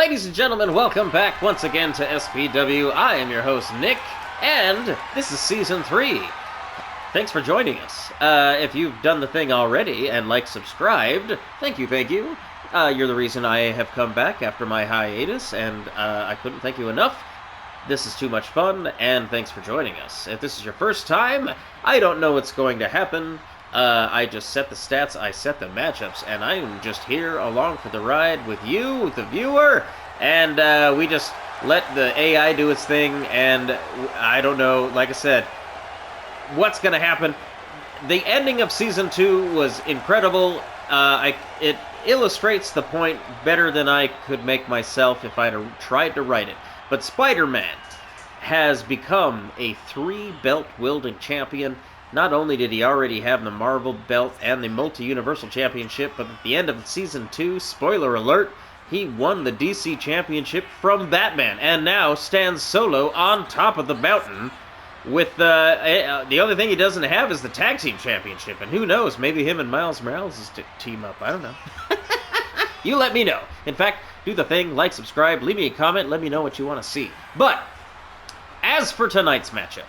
Ladies and gentlemen, welcome back once again to SPW. I am your host, Nick, and this is Season 3. Thanks for joining us. If you've done the thing already and subscribed, thank you. You're the reason I have come back after my hiatus, and I couldn't thank you enough. This is too much fun, and thanks for joining us. If this is your first time, I don't know what's going to happen. I just set the stats, I set the matchups, and I'm just here along for the ride with you, the viewer, and we just let the AI do its thing, and I don't know, like I said, what's going to happen. The ending of Season 2 was incredible. It illustrates the point better than I could make myself if I'd tried to write it. But Spider-Man has become a 3-belt wielding champion. Not only did he already have the Marvel belt and the Multi-Universal Championship, but at the end of Season 2, spoiler alert, he won the DC Championship from Batman, and now stands solo on top of the mountain with the only thing he doesn't have is the Tag Team Championship, and who knows, maybe him and Miles Morales team up, I don't know. You let me know. In fact, do the thing, like, subscribe, leave me a comment, let me know what you want to see. But, as for tonight's matchup,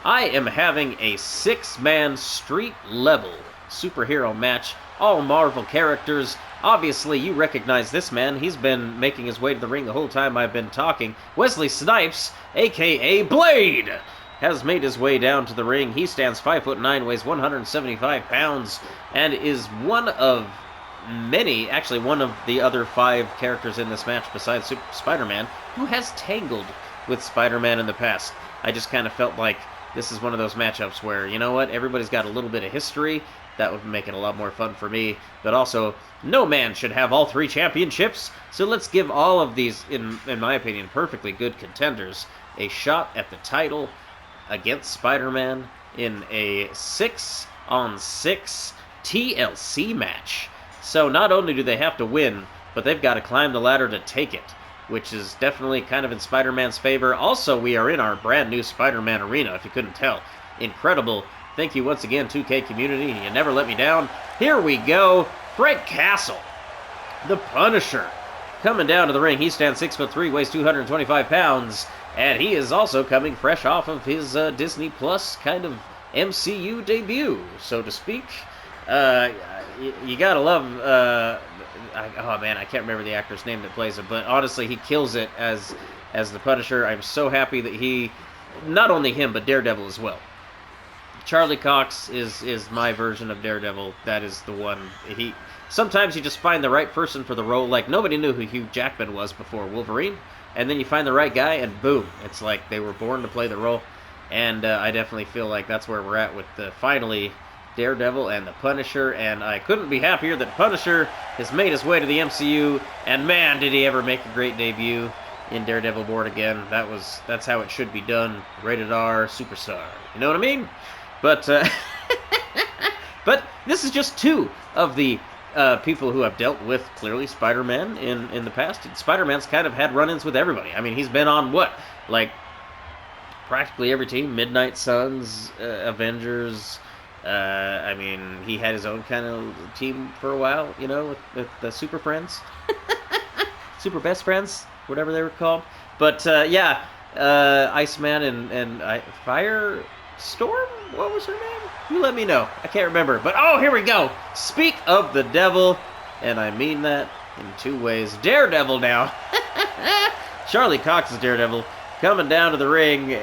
I am having a 6-man street-level superhero match, all Marvel characters. Obviously, you recognize this man. He's been making his way to the ring the whole time I've been talking. Wesley Snipes, a.k.a. Blade, has made his way down to the ring. He stands 5'9", weighs 175 pounds, and is one of many, actually one of the other 5 characters in this match besides Spider-Man, who has tangled with Spider-Man in the past. I just kind of felt like this is one of those matchups where, you know what, everybody's got a little bit of history. That would make it a lot more fun for me. But also, no man should have all 3 championships. So let's give all of these, in my opinion, perfectly good contenders a shot at the title against Spider-Man in a 6-on-6 TLC match. So not only do they have to win, but they've got to climb the ladder to take it, which is definitely kind of in Spider-Man's favor. Also, we are in our brand new Spider-Man arena, if you couldn't tell. Incredible. Thank you once again, 2K community. You never let me down. Here we go. Frank Castle, the Punisher, coming down to the ring. He stands 6'3", weighs 225 pounds, and he is also coming fresh off of his Disney Plus kind of MCU debut, so to speak. You gotta love, oh man, I can't remember the actor's name that plays it, but honestly, he kills it as the Punisher. I'm so happy that he, not only him, but Daredevil as well. Charlie Cox is my version of Daredevil. That is the one. Sometimes you just find the right person for the role. Like, nobody knew who Hugh Jackman was before Wolverine, and then you find the right guy, and boom, it's like they were born to play the role. And I definitely feel like that's where we're at with finally Daredevil and the Punisher, and I couldn't be happier that Punisher has made his way to the MCU, and man, did he ever make a great debut in Daredevil Born Again. That's how it should be done. Rated R, superstar. You know what I mean? But but this is just 2 of the people who have dealt with, clearly, Spider-Man in the past. Spider-Man's kind of had run-ins with everybody. I mean, he's been on what? Like, practically every team. Midnight Suns, Avengers. I mean, he had his own kind of team for a while, you know, with the Super Friends. Super Best Friends, whatever they were called. But, yeah, Iceman and Firestorm? What was her name? You let me know. I can't remember. But, oh, here we go. Speak of the devil, and I mean that in 2 ways. Daredevil now. Charlie Cox is Daredevil, coming down to the ring.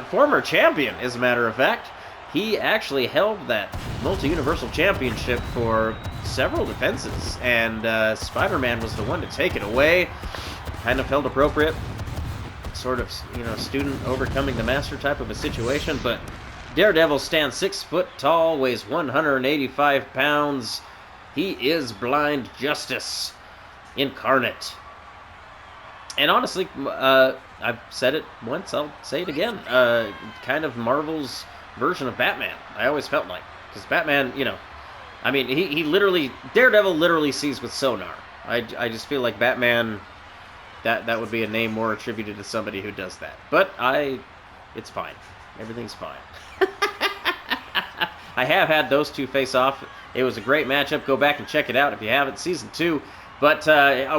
Former champion, as a matter of fact. He actually held that Multi-Universal Championship for several defenses, and Spider-Man was the one to take it away. Kind of felt appropriate. Sort of, you know, student overcoming the master type of a situation, but Daredevil stands 6 foot tall, weighs 185 pounds. He is Blind Justice incarnate. And honestly, I've said it once, I'll say it again. Kind of Marvel's version of Batman, I always felt like. Because Batman, you know, I mean, he literally, Daredevil literally sees with sonar. I just feel like Batman, that would be a name more attributed to somebody who does that. But it's fine. Everything's fine. I have had those 2 face off. It was a great matchup. Go back and check it out if you haven't. Season 2, But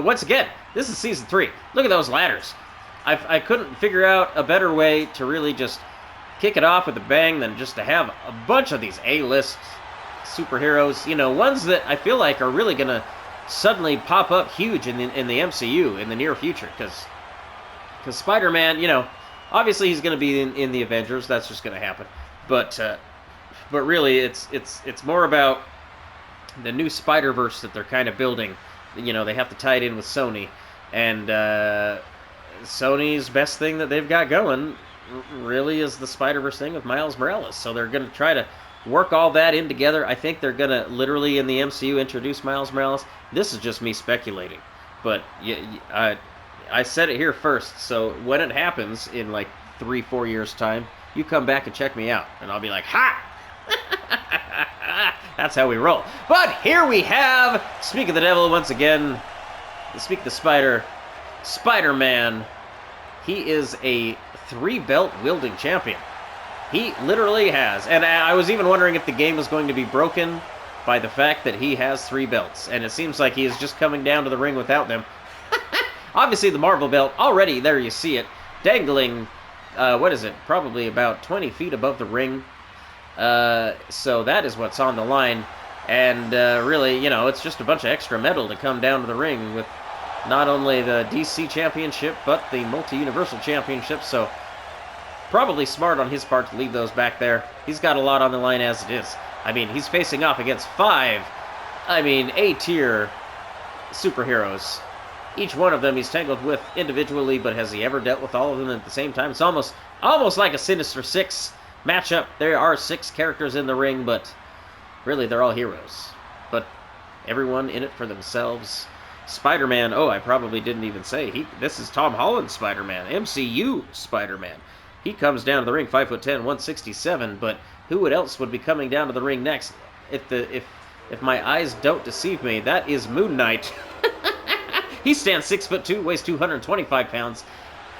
once again, this is Season 3. Look at those ladders. I couldn't figure out a better way to really just kick it off with a bang than just to have a bunch of these A-list superheroes, you know, ones that I feel like are really going to suddenly pop up huge in the MCU in the near future, because Spider-Man, you know, obviously he's going to be in the Avengers. That's just going to happen. But really, it's more about the new Spider-Verse that they're kind of building. You know, they have to tie it in with Sony, and Sony's best thing that they've got going really is the Spider-Verse thing with Miles Morales. So they're going to try to work all that in together. I think they're going to literally in the MCU introduce Miles Morales. This is just me speculating, but I said it here first, so when it happens in like 3-4 years time, you come back and check me out, and I'll be like, ha! That's how we roll. But here we have, speak of the devil once again, speak of the spider, Spider-Man. He is a 3-belt wielding champion. He literally has. And I was even wondering if the game was going to be broken by the fact that he has 3 belts. And it seems like he is just coming down to the ring without them. Obviously, the Marvel belt, already there you see it, dangling, what is it, probably about 20 feet above the ring. So that is what's on the line. And really, you know, it's just a bunch of extra metal to come down to the ring with not only the DC Championship, but the Multi-Universal Championship. So probably smart on his part to leave those back there. He's got a lot on the line as it is. I mean, he's facing off against 5, A-tier superheroes. Each one of them he's tangled with individually, but has he ever dealt with all of them at the same time? It's almost like a Sinister Six matchup. There are 6 characters in the ring, but really they're all heroes. But everyone in it for themselves. Spider-Man, oh, I probably didn't even say. This is Tom Holland's Spider-Man, MCU Spider-Man. He comes down to the ring, 5'10", 167, but who else would be coming down to the ring next? If my eyes don't deceive me, that is Moonknight. He stands 6'2", weighs 225 pounds.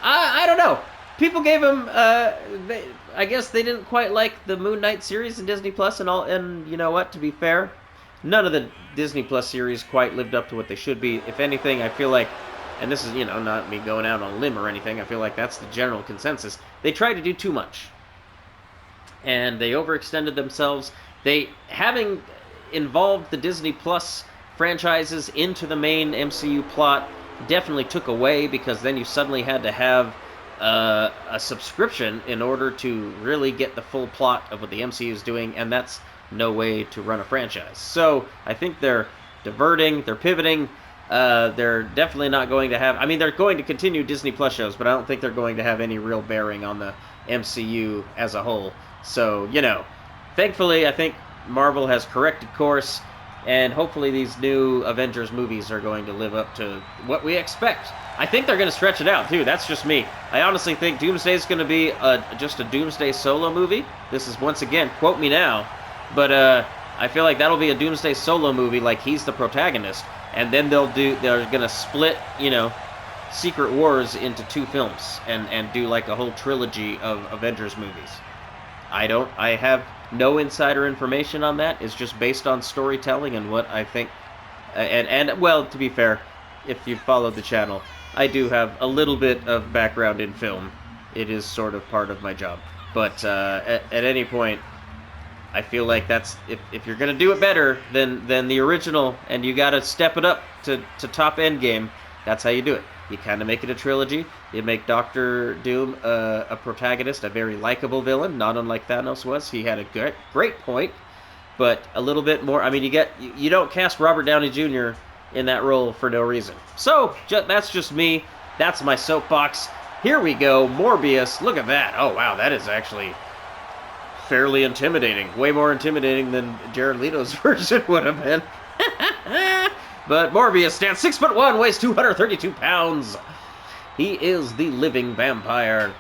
I don't know. People gave him. I guess they didn't quite like the Moonknight series in Disney Plus and all. And you know what? To be fair, none of the Disney Plus series quite lived up to what they should be. If anything, I feel like, and this is, you know, not me going out on a limb or anything, I feel like that's the general consensus. They tried to do too much, and they overextended themselves. They, having involved the Disney Plus franchises into the main MCU plot, definitely took away, because then you suddenly had to have a subscription in order to really get the full plot of what the MCU is doing, and that's no way to run a franchise. So I think they're diverting, they're pivoting. They're definitely not going to have, I mean, they're going to continue Disney Plus shows, but I don't think they're going to have any real bearing on the MCU as a whole. So, you know, thankfully, I think Marvel has corrected course, and hopefully these new Avengers movies are going to live up to what we expect. I think they're going to stretch it out, too. That's just me. I honestly think Doomsday is going to be just a Doomsday solo movie. This is, once again, quote me now, but I feel like that'll be a Doomsday solo movie, like he's the protagonist, and then they're going to split, you know, Secret Wars into 2 films and do like a whole trilogy of Avengers movies. I have no insider information on that. It's just based on storytelling and what I think. And well, to be fair, if you followed the channel, I do have a little bit of background in film. It is sort of part of my job. But at any point, I feel like that's, if you're going to do it better than the original, and you got to step it up to top Endgame, that's how you do it. You kind of make it a trilogy. You make Doctor Doom a protagonist, a very likable villain, not unlike Thanos was. He had a great point, but a little bit more. I mean, you don't cast Robert Downey Jr. in that role for no reason. So that's just me. That's my soapbox. Here we go, Morbius. Look at that. Oh wow, that is actually fairly intimidating. Way more intimidating than Jared Leto's version would have been. But Morbius stands 6'1", weighs 232 pounds. He is the living vampire.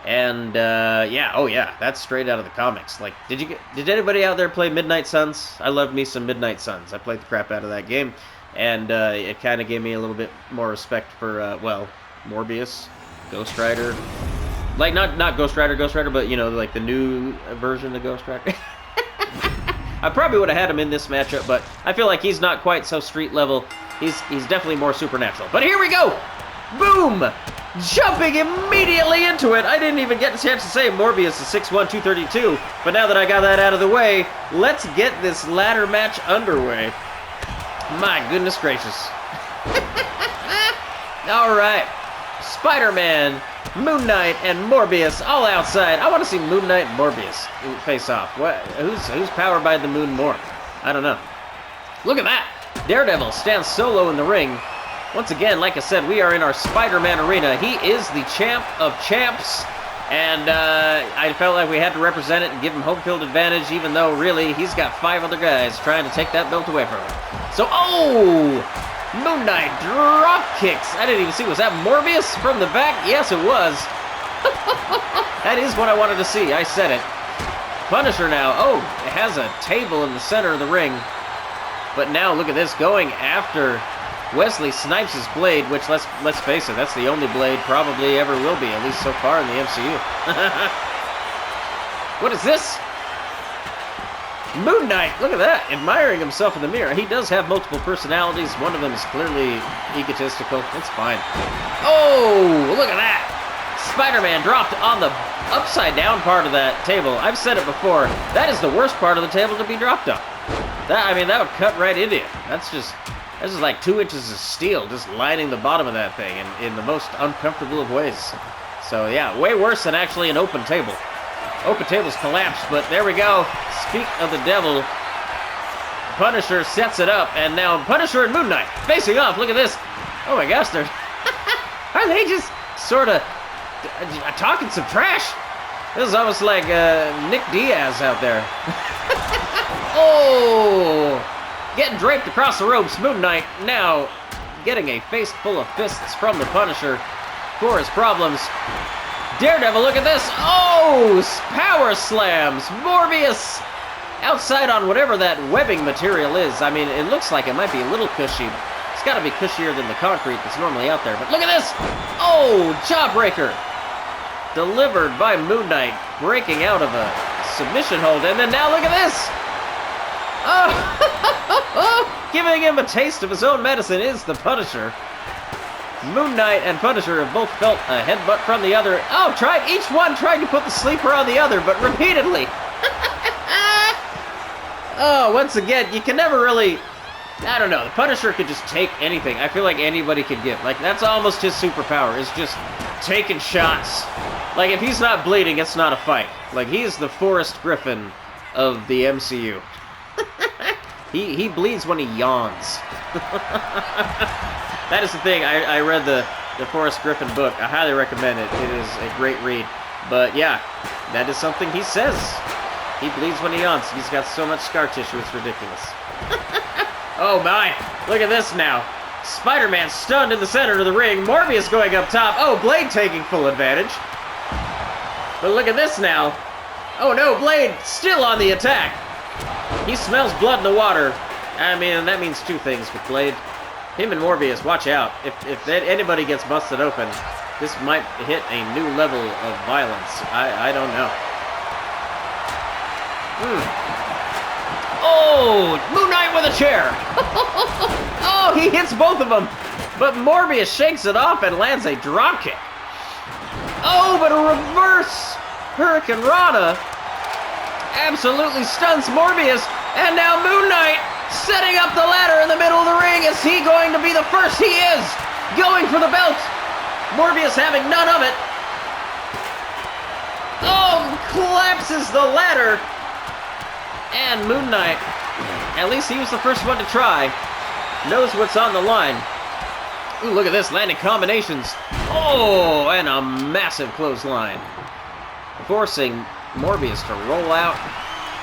And, yeah, oh yeah, that's straight out of the comics. Like, did anybody out there play Midnight Suns? I love me some Midnight Suns. I played the crap out of that game. And, it kind of gave me a little bit more respect for, well, Morbius, Ghost Rider. Like, not Ghost Rider, but, you know, like the new version of Ghost Rider. I probably would have had him in this matchup, but I feel like he's not quite so street level He's definitely more supernatural. But here we go! Boom! Jumping immediately into it. I didn't even get a chance to say Morbius is 6'1", 232. But now that I got that out of the way, let's get this ladder match underway. My goodness gracious. Alright. Spider-Man, Moon Knight, and Morbius all outside. I want to see Moon Knight and Morbius face off. What? Who's powered by the moon more? I don't know. Look at that! Daredevil stands solo in the ring. Once again, like I said, we are in our Spider-Man arena. He is the champ of champs, and I felt like we had to represent it and give him home field advantage, even though, really, he's got 5 other guys trying to take that belt away from him. So, oh! Moon Knight drop kicks. I didn't even see. Was that Morbius from the back? Yes, it was. That is what I wanted to see. I said it. Punisher now. Oh, it has a table in the center of the ring. But now, look at this, going after Wesley Snipes' blade, which, let's face it, that's the only blade probably ever will be, at least so far in the MCU. What is this? Moon Knight, look at that, admiring himself in the mirror. He does have multiple personalities. One of them is clearly egotistical. It's fine. Oh, look at that. Spider-Man dropped on the upside-down part of that table. I've said it before. That is the worst part of the table to be dropped on. That would cut right into you. That's just like 2 inches of steel just lining the bottom of that thing in the most uncomfortable of ways. So, yeah, way worse than actually an open table. Open tables collapsed, but there we go. Speak of the devil. Punisher sets it up, and now Punisher and Moon Knight facing off. Look at this. Oh my gosh, are they just sort of talking some trash? This is almost like Nick Diaz out there. Oh! Getting draped across the ropes. Moon Knight now getting a face full of fists from the Punisher for his problems. Daredevil, look at this. Oh, power slams. Morbius outside on whatever that webbing material is. I mean, it looks like it might be a little cushy. It's got to be cushier than the concrete that's normally out there. But look at this. Oh, jawbreaker. Delivered by Moon Knight, breaking out of a submission hold. And then now look at this. Oh, giving him a taste of his own medicine is the Punisher. Moon Knight and Punisher have both felt a headbutt from the other. Oh, each one tried to put the sleeper on the other, but repeatedly. Oh, once again, you can never really... I don't know, the Punisher could just take anything. I feel like anybody could get. Like, that's almost his superpower, is just taking shots. Like, if he's not bleeding, it's not a fight. Like, he's the Forrest Griffin of the MCU. He bleeds when he yawns. That is the thing. I read the Forrest Griffin book. I highly recommend it. It is a great read. But yeah, that is something he says. He bleeds when he yawns. He's got so much scar tissue, it's ridiculous. Oh my, look at this now. Spider-Man stunned in the center of the ring. Morbius going up top. Oh, Blade taking full advantage. But look at this now. Oh no, Blade still on the attack. He smells blood in the water. I mean, that means 2 things with Blade. Him and Morbius, watch out. If anybody gets busted open, this might hit a new level of violence. I don't know. Oh, Moon Knight with a chair. Oh, he hits both of them. But Morbius shakes it off and lands a dropkick. Oh, but a reverse Hurricane Rana absolutely stuns Morbius. And now Moon Knight setting up the ladder in the middle of the ring. Is he going to be the first? He is! Going for the belt. Morbius having none of it. Oh, collapses the ladder. And Moon Knight, at least he was the first one to try, knows what's on the line. Ooh, look at this, landing combinations. Oh, and a massive clothesline. Forcing Morbius to roll out.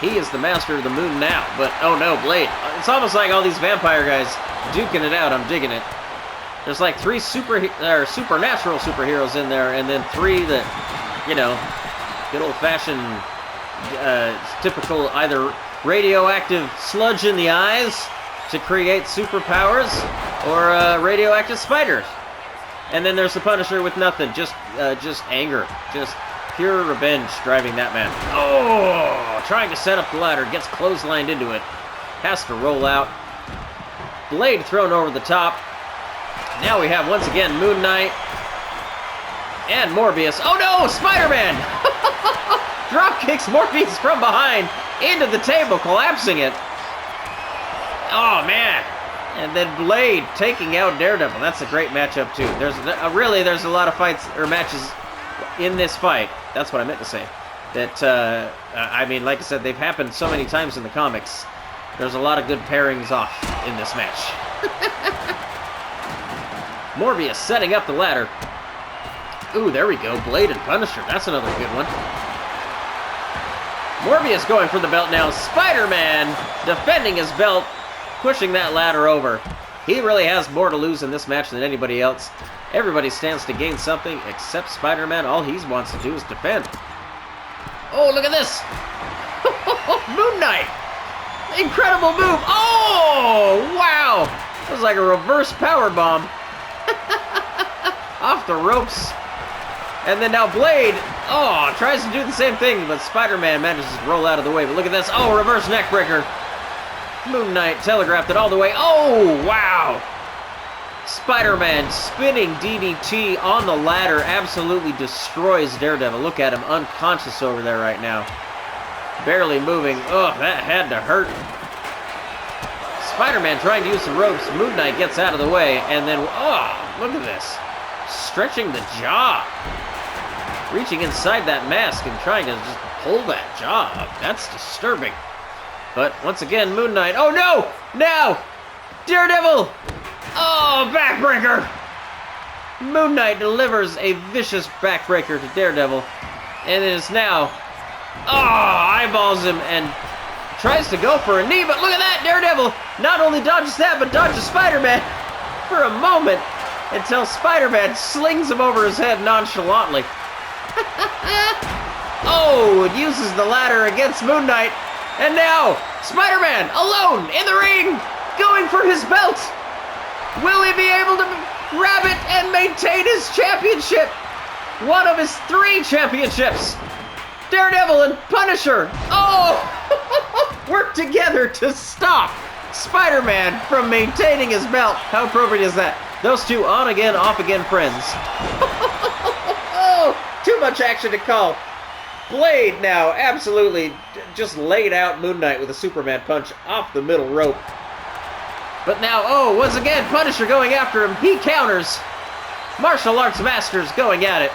He is the master of the moon now, but oh no, Blade. It's almost like all these vampire guys duking it out. I'm digging it. There's like 3 supernatural superheroes in there, and then 3 that, you know, good old-fashioned, typical either radioactive sludge in the eyes to create superpowers, or radioactive spiders. And then there's the Punisher with nothing, just anger, just pure revenge driving that man. Oh, trying to set up the ladder, gets clotheslined into it, has to roll out. Blade thrown over the top. Now we have, once again, Moonknight and Morbius. Oh no, Spider-Man! Drop kicks Morbius from behind into the table, collapsing it. Oh, man. And then Blade taking out Daredevil. That's a great matchup, too. There's a lot of fights or matches in this fight. That's what I meant to say. That, I mean, like I said, they've happened so many times in the comics. There's a lot of good pairings off in this match. Morbius setting up the ladder. Ooh, there we go. Blade and Punisher. That's another good one. Morbius going for the belt now. Spider-Man defending his belt, pushing that ladder over. He really has more to lose in this match than anybody else. Everybody stands to gain something except Spider-Man. All he wants to do is defend. Oh, look at this. Moonknight. Incredible move. Oh, wow. That was like a reverse power bomb. Off the ropes. And then now Blade, tries to do the same thing, but Spider-Man manages to roll out of the way. But look at this. Oh, reverse neckbreaker. Moonknight telegraphed it all the way. Oh, wow. Spider-Man spinning DDT on the ladder absolutely destroys Daredevil. Look at him, unconscious over there right now. Barely moving. Oh, that had to hurt. Spider-Man trying to use some ropes. Moonknight gets out of the way, and then, look at this. Stretching the jaw. Reaching inside that mask and trying to just pull that jaw up. That's disturbing. But once again, Moonknight. Oh no! Now! Daredevil! Oh, backbreaker! Moonknight delivers a vicious backbreaker to Daredevil. And it is now, eyeballs him and tries to go for a knee, but look at that! Daredevil not only dodges that, but dodges Spider-Man for a moment until Spider-Man slings him over his head nonchalantly. It uses the ladder against Moonknight. And now, Spider-Man alone in the ring, going for his belt. Will he be able to grab it and maintain his championship? One of his 3 championships. Daredevil and Punisher, work together to stop Spider-Man from maintaining his belt. How appropriate is that? Those two on again, off again friends. Too much action to call. Blade now absolutely just laid out Moonknight with a Superman punch off the middle rope. But now, once again, Punisher going after him. He counters. Martial arts masters going at it.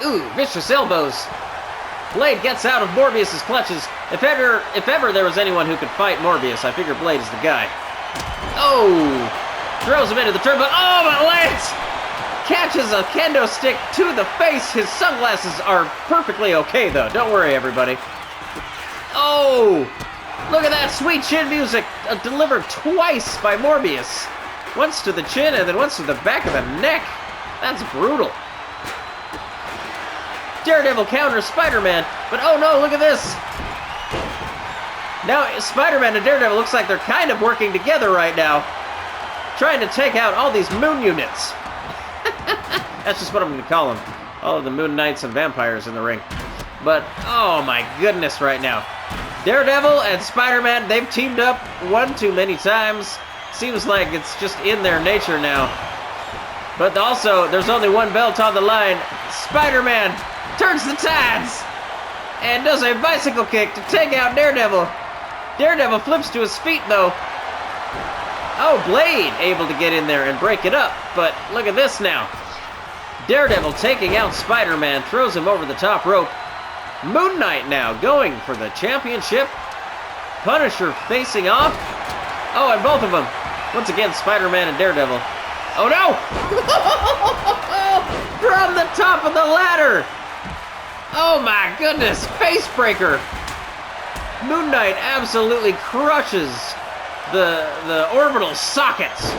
Ooh, vicious elbows. Blade gets out of Morbius's clutches. If ever there was anyone who could fight Morbius, I figure Blade is the guy. Throws him into the turn, but Lance catches a kendo stick to the face. His sunglasses are perfectly okay, though. Don't worry, everybody. Look at that sweet chin music delivered twice by Morbius. Once to the chin and then once to the back of the neck. That's brutal. Daredevil counters Spider-Man, but oh no, look at this. Now Spider-Man and Daredevil looks like they're kind of working together right now, trying to take out all these moon units. That's just what I'm going to call them. All of the Moon Knights and vampires in the ring. But, oh my goodness right now. Daredevil and Spider-Man, they've teamed up one too many times. Seems like it's just in their nature now. But also, there's only one belt on the line. Spider-Man turns the tides and does a bicycle kick to take out Daredevil. Daredevil flips to his feet, though. Blade able to get in there and break it up. But look at this now. Daredevil taking out Spider-Man, throws him over the top rope. Moonknight now going for the championship. Punisher facing off. And both of them. Once again, Spider-Man and Daredevil. Oh no! From the top of the ladder! Oh my goodness, face breaker! Moonknight absolutely crushes the orbital sockets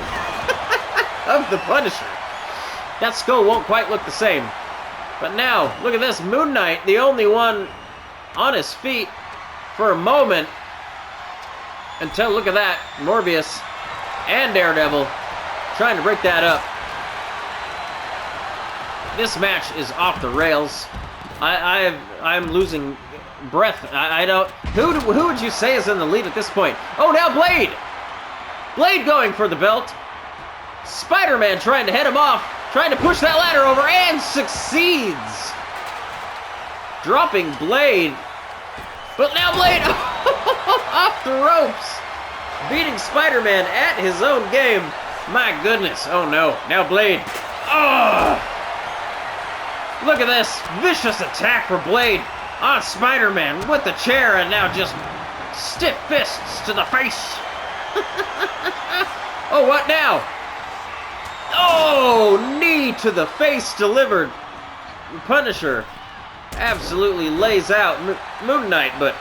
of the Punisher. That skull won't quite look the same. But now, look at this, Moonknight, the only one on his feet for a moment. Until, look at that, Morbius and Daredevil trying to break that up. This match is off the rails. I'm losing breath. I don't. Who would you say is in the lead at this point? Now Blade Blade going for the belt. Spider-Man trying to head him off, trying to push that ladder over, and succeeds. Dropping Blade. But now Blade off the ropes. Beating Spider-Man at his own game. My goodness. Oh no. Now Blade. Oh! Look at this. Vicious attack for Blade on Spider-Man with the chair, and now just stiff fists to the face. Oh, what now? Oh, knee to the face delivered. Punisher absolutely lays out Moonknight, but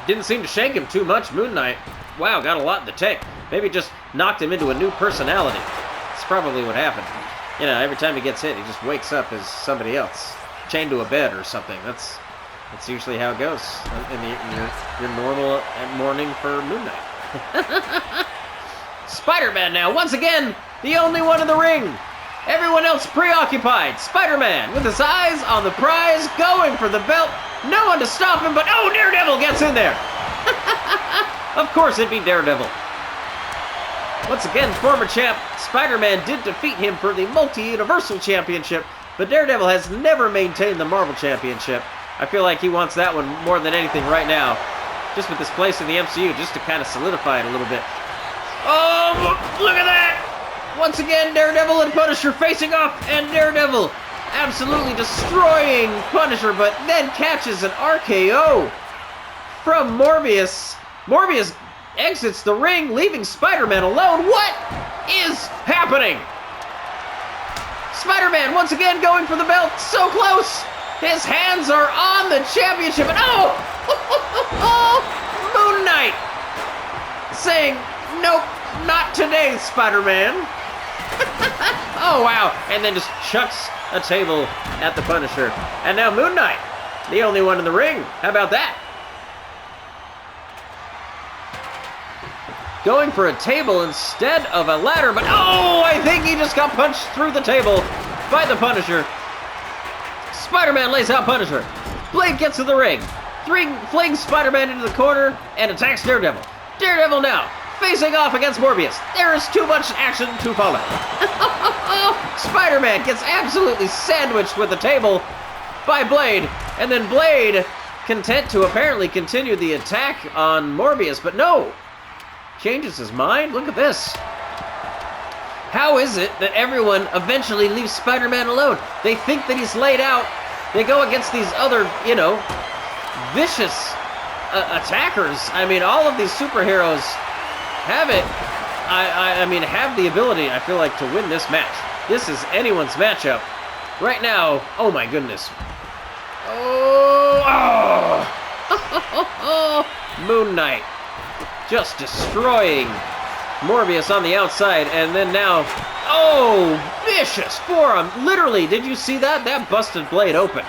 didn't seem to shake him too much. Moonknight, wow, got a lot in the tank. Maybe just knocked him into a new personality. That's probably what happened. You know, every time he gets hit, he just wakes up as somebody else, chained to a bed or something. That's usually how it goes in your normal morning for Moonknight. Spider-Man now, once again, the only one in the ring. Everyone else preoccupied. Spider-Man with his eyes on the prize, going for the belt. No one to stop him, but oh, Daredevil gets in there. Of course it'd be Daredevil. Once again, former champ Spider-Man did defeat him for the multi-universal championship, but Daredevil has never maintained the Marvel championship. I feel like he wants that one more than anything right now, just with his place in the MCU, just to kind of solidify it a little bit. Oh, look at that! Once again, Daredevil and Punisher facing off, and Daredevil absolutely destroying Punisher, but then catches an RKO from Morbius. Morbius exits the ring, leaving Spider-Man alone. What is happening? Spider-Man once again going for the belt, so close. His hands are on the championship, and oh! Moonknight saying, nope, not today, Spider-Man. Oh, wow. And then just chucks a table at the Punisher. And now Moonknight, the only one in the ring. How about that? Going for a table instead of a ladder, but oh, I think he just got punched through the table by the Punisher. Spider-Man lays out Punisher. Blade gets to the ring, flings Spider-Man into the corner, and attacks Daredevil. Daredevil now facing off against Morbius. There is too much action to follow. Spider-Man gets absolutely sandwiched with the table by Blade, and then Blade, content to apparently continue the attack on Morbius, but no, changes his mind. Look at this. How is it that everyone eventually leaves Spider-Man alone? They think that he's laid out. They go against these other, you know, vicious attackers. I mean, all of these superheroes have it. I mean, have the ability, I feel like, to win this match. This is anyone's matchup. Right now, oh my goodness. Oh. Moonknight just destroying Morbius on the outside, and then now, oh, vicious forearm. Literally, did you see that? That busted Blade open.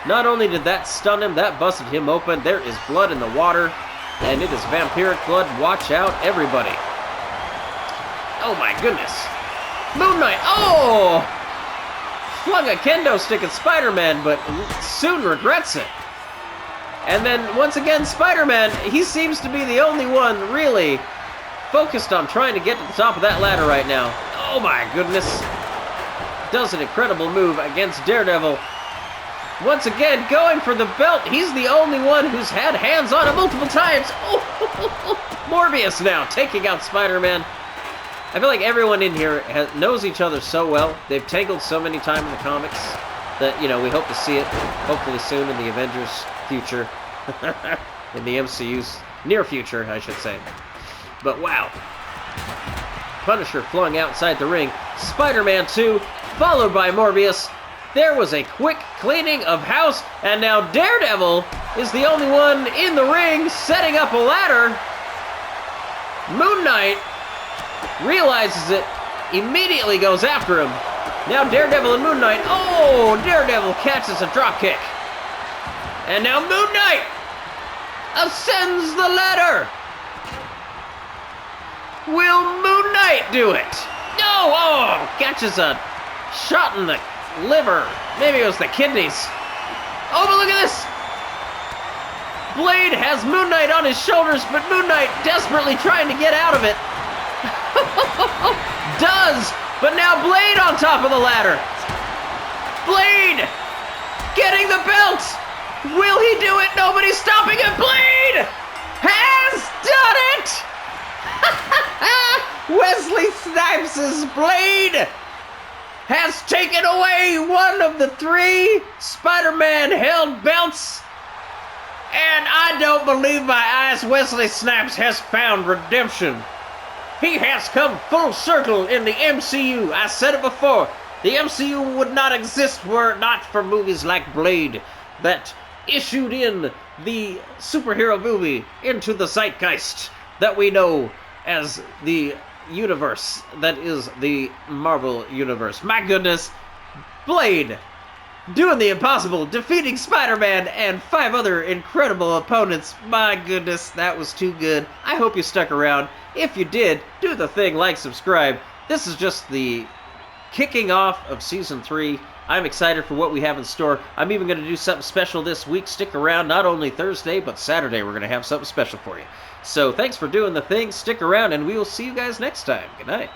Not only did that stun him, that busted him open. There is blood in the water, and it is vampiric blood. Watch out, everybody. Oh my goodness. Moonknight, oh! Flung a kendo stick at Spider-Man, but soon regrets it. And then, once again, Spider-Man, he seems to be the only one really focused on trying to get to the top of that ladder right now. Oh my goodness. Does an incredible move against Daredevil. Once again, going for the belt. He's the only one who's had hands on it multiple times. Oh, Morbius now taking out Spider-Man. I feel like everyone in here knows each other so well. They've tangled so many times in the comics that, you know, we hope to see it hopefully soon in the Avengers future. In the MCU's near future, I should say. But wow. Punisher flung outside the ring. Spider-Man 2, followed by Morbius. There was a quick cleaning of house, and now Daredevil is the only one in the ring setting up a ladder. Moonknight realizes it, immediately goes after him. Now Daredevil and Moonknight. Oh, Daredevil catches a dropkick. And now Moonknight ascends the ladder. Will Moonknight do it? No! Oh, catches a shot in the liver. Maybe it was the kidneys. Oh, but look at this. Blade has Moonknight on his shoulders, but Moonknight desperately trying to get out of it. Does! But now Blade on top of the ladder. Blade! Getting the belt! Will he do it? Nobody's stopping him. Blade has done it! Wesley Snipes' Blade has taken away one of the 3 Spider-Man held belts. And I don't believe my eyes. Wesley Snipes has found redemption. He has come full circle in the MCU. I said it before. The MCU would not exist were it not for movies like Blade that issued in the superhero movie into the zeitgeist that we know as the universe that is the Marvel Universe. My goodness, Blade doing the impossible, defeating Spider-Man and 5 other incredible opponents. My goodness, that was too good. I hope you stuck around. If you did, do the thing, like, subscribe. This is just the kicking off of Season 3. I'm excited for what we have in store. I'm even going to do something special this week. Stick around, not only Thursday, but Saturday we're going to have something special for you. So thanks for doing the thing. Stick around, and we will see you guys next time. Good night.